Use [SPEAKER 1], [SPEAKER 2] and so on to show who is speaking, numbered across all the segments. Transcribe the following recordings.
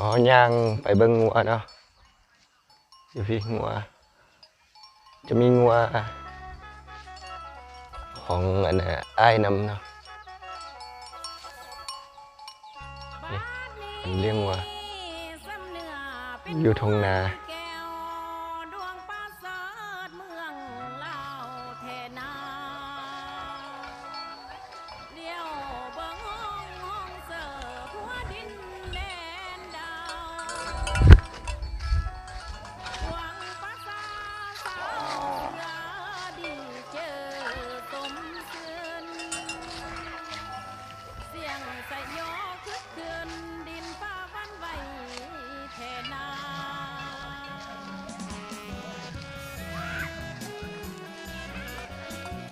[SPEAKER 1] อ๋อย่างไปเบิ่งงัวเนาะอยู่พี่งัวจะมีงัวของอันน่ะอ้ายนำเนาะนี่มันเลี้ยงงัวอยู่ทงนา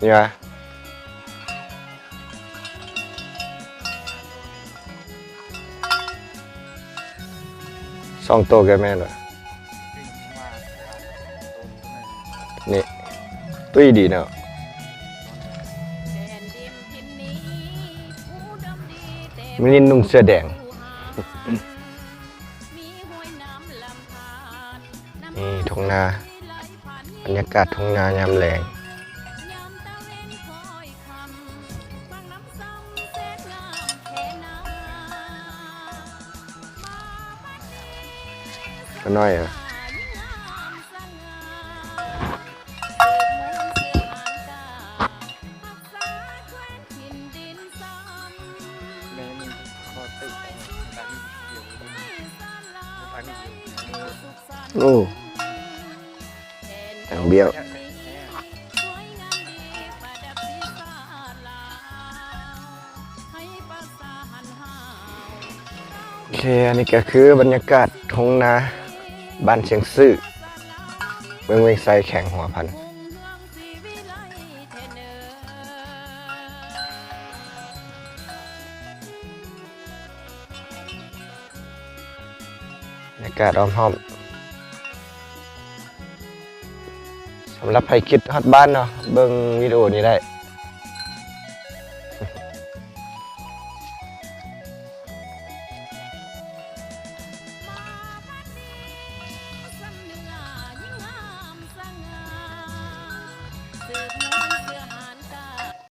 [SPEAKER 1] นี่วะ2 ตัวแกแม่นวะนี่ตุ้ยดีเนาะมันนี่นุ่งเสื้อแดงนี่ทงนาบรรยากาศทงนายามแลงก็น้อยอ่ะโอ้แต่งเบี้ยวโอเคอันนี้ก็คือบรรยากาศทงนาบ้านเชียงซื่อเมืองเวียงไซแข่งหัวพันบรรยากาศอ้อมห้อมสำหรับใครคิดฮอดบ้านเนาะเบิ่งวิดีโอนี้ได้